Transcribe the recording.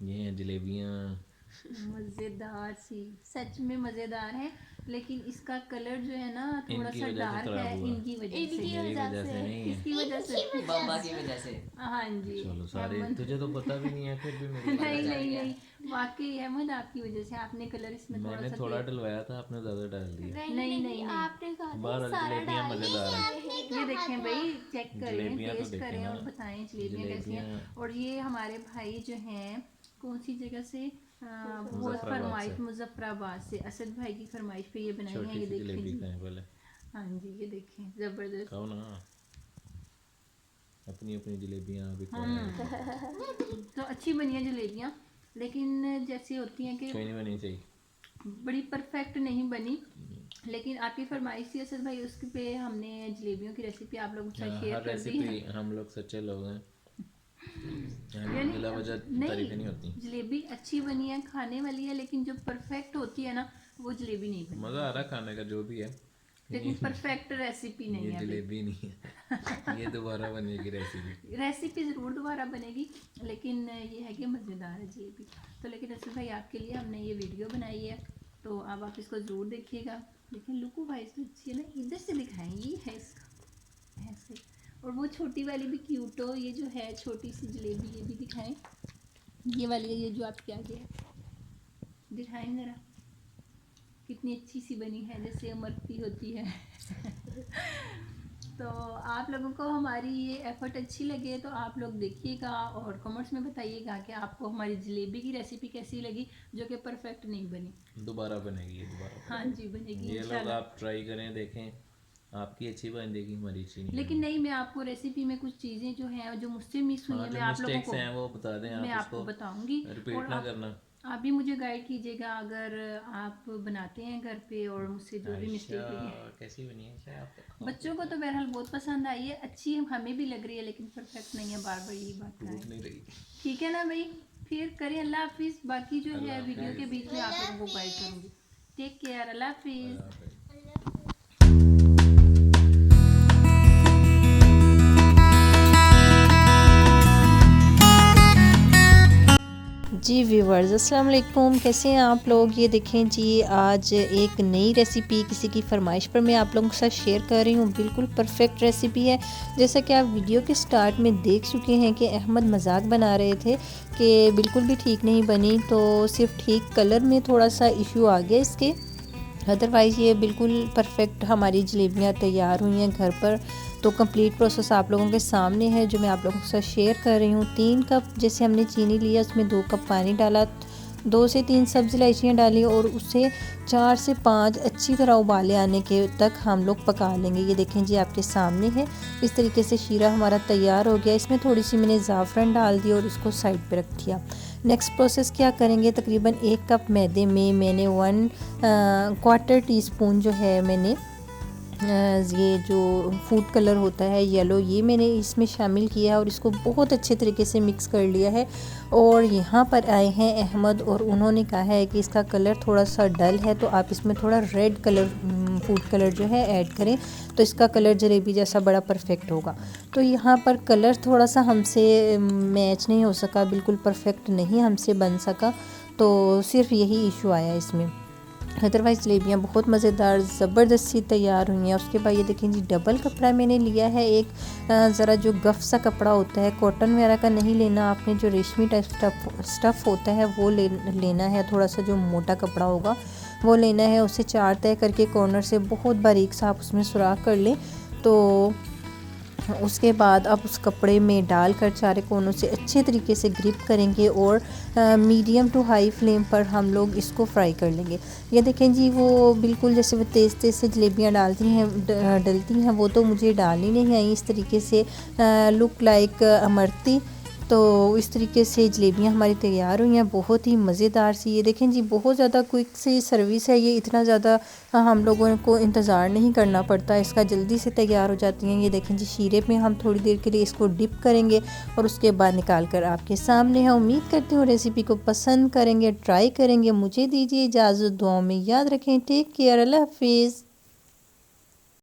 ये हैं जलेबियाँ। मज़ेदार सी, सच में मज़ेदार है। लेकिन इसका कलर जो है ना थोड़ा इनकी सा वजह से डार्क खराब है, हुआ। इनकी वजह से। मेरी वजह से नहीं है। किसकी वजह से? पापा की वजह से। हाँ जी। चलो सारे, अहमद तुझे तो पता भी नहीं है फिर भी मेरी वजह नहीं से। नहीं नहीं, वाकई अहमद आपकी वजह से, आपने कलर इसमें थोड़ा मैंने सा थोड़ा तेज। डलवाया था, आपने ज़्यादा डाल दिया। नहीं नहीं नहीं, आपने कहा था बहरहाल सारा जलेबियाँ डाल मज़ेदार हैं। ये देखें भाई, चेक करें, जलेबियाँ तो टेस्ट देखें करें ना, और बताएं जलेबियाँ कैसी हैं। जलेबियाँ और ये हमारे भाई जो हैं, कौन सी जगह से, बहुत मुजफ्फराबाद फरमाइश, से। मुजफ्फराबाद से असद भाई की फरमाइश पे ये बनाई हैं। छोटी ये सी देखें जलेबी जी। खाएं पहले। हाँ जी, ये देखें ज़बरदस्त। खाओ ना, अपनी अपनी जलेबियाँ अभी खवाएं। तो अच्छी बनी है जलेबियाँ, लेकिन जैसे होती हैं कि कोई नहीं बनी सही। बड़ी परफेक्ट नहीं बनी। लेकिन आपकी फरमाइश थी असद भाई, उसके पे हमने जलेबियों की रेसिपी आप लोगों के साथ शेयर हर कर दी है। रेसिपी, हम लोग सच्चे लोग हैं, यानी बिला वजह तारीफें नहीं होती। जलेबी अच्छी बनी है, खाने वाली है, लेकिन जो परफेक्ट होती है ना, वो जलेबी नहीं बनी। मज़ा आ रहा है खाने का जो भी है, लेकिन परफेक्ट रेसिपी नहीं ये है। जलेबी नहीं है। ये दोबारा बनेगी रेसिपी। रेसिपी ज़रूर दोबारा बनेगी, लेकिन ये है कि मज़ेदार है जलेबी। तो लेकिन असद भाई आपके लिए हमने ये वीडियो बनाई है, तो अब आप इसको ज़रूर देखिएगा। लेकिन लुकू भाई इसमें अच्छी है ना, इधर से दिखाएं, ये है इसका ऐसे। और वो छोटी वाली भी क्यूट हो, ये जो है छोटी सी जलेबी, ये भी दिखाएं। ये वाली, ये जो आपके आगे है, दिखाएं ज़रा, कितनी अच्छी सी बनी है, जैसे इमरती होती है। तो आप लोगों को हमारी ये एफर्ट अच्छी लगे तो आप लोग देखिएगा और कमेंट्स में बताइएगा कि आपको हमारी जलेबी की रेसिपी कैसी लगी, जो कि परफेक्ट नहीं बनी। दोबारा बनेगी ये, दोबारा हाँ जी, बनेगी ये लोग इंशाल्लाह। आप ट्राई करें, देखें, आपकी अच्छी बन जाएगी, हमारी अच्छी नहीं लेकिन नहीं, मैं आपको रेसिपी में कुछ चीज़ें जो हैं, जो मुझसे मिस हुई हाँ, हैं, जो मैं आप लोगों मिस्टेक्स को, हैं वो बता दें, मैं आप आपको उसको बताऊंगी। रिपीट और ना करना। आप भी मुझे गाइड कीजिएगा अगर आप बनाते हैं घर पे, और मुझसे जो भी मिस्टेक हुई है। कैसी बनी है आयशा, आप तो बच्चों को तो बहरहाल बहुत पसंद आई है, अच्छी हमें भी लग रही है, लेकिन परफेक्ट नहीं है, बार बार यही बात टूट है। नहीं रही। ठीक है ना भाई, फिर करें अल्लाह हाफिज़। बाकी जो है अल्लाह वीडियो के हाफिज़। बीच में आप लोगों को गाइड करूँगी। टेक केयर, अल्लाह हाफिज़। अल्लाह हाफिज़। जी व्यूवर्स, अस्सलाम वालेकुम, कैसे हैं आप लोग। ये देखें जी, आज एक नई रेसिपी किसी की फरमाइश पर मैं आप लोगों के साथ शेयर कर रही हूँ। बिल्कुल परफेक्ट रेसिपी है। जैसा कि आप वीडियो के स्टार्ट में देख चुके हैं कि अहमद मजाक बना रहे थे कि बिल्कुल भी ठीक नहीं बनी, तो सिर्फ ठीक कलर में थोड़ा सा इशू आ गया इसके, अदरवाइज़ ये बिल्कुल परफेक्ट हमारी जलेबियाँ तैयार हुई हैं घर पर। तो कंप्लीट प्रोसेस आप लोगों के सामने है, जो मैं आप लोगों के साथ शेयर कर रही हूँ। 3 कप जैसे हमने चीनी लिया, उसमें 2 कप पानी डाला, 2 से 3 सब्ज़ इलायचियाँ डाली और उसे 4 से 5 अच्छी तरह उबाले आने के तक हम लोग पका लेंगे। ये देखें जी, आपके सामने है। इस तरीके से शीरा हमारा तैयार हो गया। इसमें थोड़ी सी मैंने ज़ाफ़रान डाल दी और इसको साइड पे रख दिया। नेक्स्ट प्रोसेस क्या करेंगे, तकरीबन 1 कप मैदे में मैंने 1/4 टीस्पून जो है मैंने ये जो फूड कलर होता है येलो, ये मैंने इसमें शामिल किया और इसको बहुत अच्छे तरीके से मिक्स कर लिया है। और यहाँ पर आए हैं अहमद और उन्होंने कहा है कि इसका कलर थोड़ा सा डल है, तो आप इसमें थोड़ा रेड कलर फूड कलर जो है ऐड करें, तो इसका कलर जलेबी जैसा बड़ा परफेक्ट होगा। तो यहाँ पर कलर थोड़ा सा हमसे मैच नहीं हो सका, बिल्कुल परफेक्ट नहीं हमसे बन सका, तो सिर्फ यही इशू आया इसमें। अदरवाइज़ जलेबियाँ बहुत मज़ेदार ज़बरदस्त सी तैयार हुई हैं। उसके बाद ये देखें जी, डबल कपड़ा मैंने लिया है एक, ज़रा जो गफ सा कपड़ा होता है, कॉटन वगैरह का नहीं लेना आपने, जो रेशमी टाइप स्टफ़ होता है वो लेना है। थोड़ा सा जो मोटा कपड़ा होगा वो लेना है। उसे 4 तय करके कॉर्नर से बहुत बारीक सा आप उसमें सुराख कर लें। तो उसके बाद आप उस कपड़े में डालकर चारों कोनों से अच्छे तरीके से ग्रिप करेंगे और मीडियम टू हाई फ्लेम पर हम लोग इसको फ्राई कर लेंगे। ये देखें जी, वो बिल्कुल जैसे वो तेज़ तेज़ से जलेबियाँ डलती हैं, वो तो मुझे डालनी नहीं आई इस तरीके से, लुक लाइक अमरती। तो इस तरीके से जलेबियाँ हमारी तैयार हुई हैं, बहुत ही मज़ेदार सी। ये देखें जी, बहुत ज़्यादा क्विक सी सर्विस है ये, इतना ज़्यादा हम लोगों को इंतज़ार नहीं करना पड़ता, इसका जल्दी से तैयार हो जाती हैं। ये देखें जी, शीरे में हम थोड़ी देर के लिए इसको डिप करेंगे और उसके बाद निकाल कर आपके सामने है। उम्मीद करती हूँ रेसिपी को पसंद करेंगे, ट्राई करेंगे। मुझे दीजिए इजाज़त, दुआओं में याद रखें। टेक केयर, अल्लाह हाफिज़।